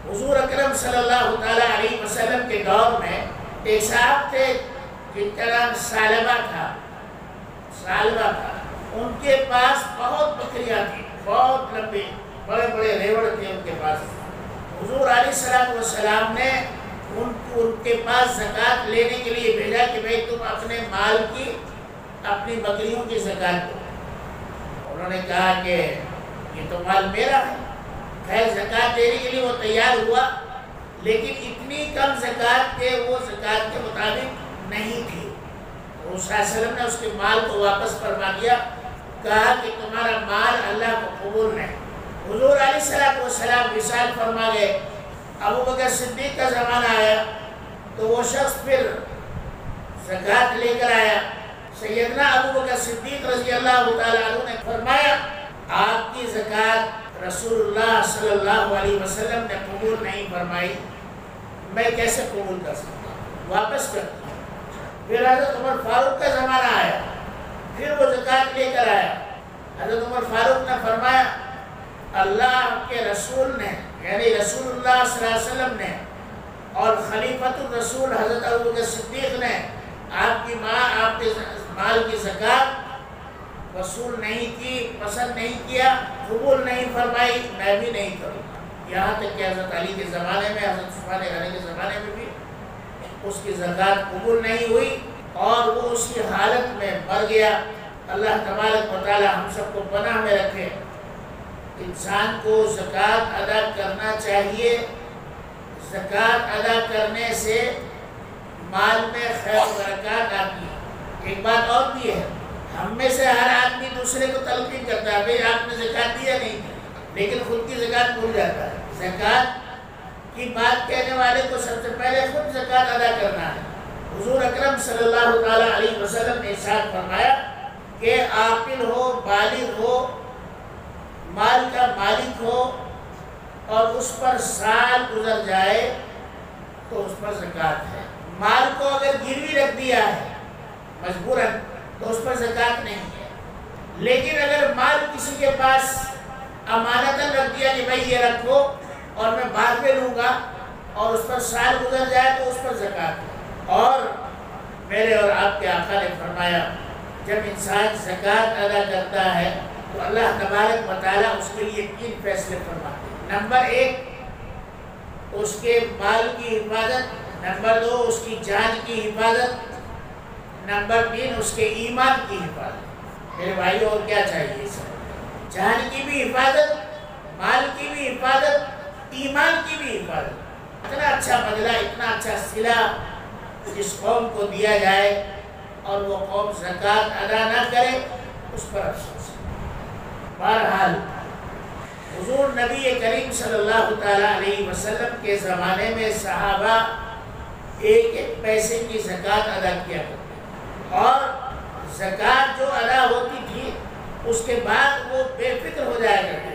حضور اکرم صلی اللہ تعالیٰ علیہ وسلم کے دور میں ایک صاحب تھے جن کا نام سالبہ تھا. ان کے پاس بہت بکریاں تھیں، بہت لمبے بڑے بڑے ریوڑ تھے ان کے پاس. حضور علیہ السلام نے ان کے پاس زکوٰۃ لینے کے لیے بھیجا کہ بھئی تم اپنے مال کی اپنی بکریوں کی زکوٰۃ دو. انہوں نے کہا کہ یہ تو مال میرا ہے. خیر زکوٰۃ دینے کے لیے وہ تیار ہوا، لیکن اتنی کم زکوٰۃ کہ وہ زکوٰۃ کے مطابق نہیں تھی. حضور صلی اللہ علیہ وسلم نے اس کے مال کو واپس فرما دیا، کہا کہ تمہارا مال اللہ کو قبول نہیں. حضور علیہ السلام وصال فرما گئے. ابو بکر صدیق کا زمانہ آیا تو وہ شخص پھر زکوٰۃ لے کر آیا. سیدنا ابو بکر صدیق رضی اللہ تعالیٰ عنہ نے فرمایا آپ کی زکوٰۃ رسول اللہ صلی اللہ علیہ وسلم نے قبول نہیں فرمائی، میں کیسے قبول کر سکتا ہوں، واپس کر دیا. پھر حضرت عمر فاروق کا زمانہ آیا، پھر وہ زکوٰۃ لے کر آیا. حضرت عمر فاروق نے فرمایا اللہ کے رسول نے یعنی رسول اللہ صلی اللہ علیہ وسلم نے اور خلیفۃ الرسول حضرت ابو بکر صدیق نے آپ کی آپ کے مال کی زکوٰۃ وصول نہیں کی، پسند نہیں کیا، قبول نہیں فرمائی، میں بھی نہیں کروں گا. یہاں تک کہ حضرت علی کے زمانے میں، حضرت عثمان غنی کے زمانے میں بھی اس کی زکوٰۃ قبول نہیں ہوئی اور وہ اس کی حالت میں مر گیا. اللہ تبارک و تعالی ہم سب کو پناہ میں رکھے. انسان کو زکوٰۃ ادا کرنا چاہیے. زکوٰۃ ادا کرنے سے مال میں خیر و برکات آتی ہے. ایک بات اور بھی ہے، ہم میں سے ہر آدمی دوسرے کو تلقین کرتا ہے بھئی آپ نے زکوٰۃ دیا نہیں، لیکن خود کی زکوٰۃ بھول جاتا ہے. زکوٰۃ کی بات کہنے والے کو سب سے پہلے خود زکوٰۃ ادا کرنا ہے. حضور اکرم صلی اللہ تعالیٰ علیہ وسلم نے ارشاد فرمایا کہ عاقل ہو، بالغ ہو، مال کا مالک ہو اور اس پر سال گزر جائے تو اس پر زکوٰۃ ہے. مال کو اگر گروی رکھ دیا ہے مجبوراً تو اس پر زکوٰۃ نہیں ہے. لیکن اگر مال کسی کے پاس امانتاً رکھ دیا کہ بھائی یہ رکھو اور میں بعد میں لوں گا اور اس پر سال گزر جائے تو اس پر زکوٰۃ ہے. اور میرے اور آپ کے آقا نے فرمایا جب انسان زکوٰۃ ادا کرتا ہے تو اللہ تبارک و تعالیٰ اس کے لیے 3 فیصلے فرماتے ہیں. نمبر 1 اس کے مال کی حفاظت، نمبر 2 اس کی جان کی حفاظت، نمبر 3 اس کے ایمان کی حفاظت. میرے بھائیوں اور کیا چاہیے اس میں؟ جان کی بھی حفاظت، مال کی بھی حفاظت، ایمان کی بھی حفاظت. اتنا اچھا بدلہ، اتنا اچھا صلہ جس قوم کو دیا جائے اور وہ قوم زکوٰۃ ادا نہ کرے اس پر افسوس. بہرحال حضور نبی کریم صلی اللہ تعالیٰ علیہ وسلم کے زمانے میں صحابہ ایک ایک پیسے کی زکوٰۃ ادا کیا کرتے اور زکوٰۃ جو ادا ہوتی تھی اس کے بعد وہ بے فکر ہو جایا کرتے.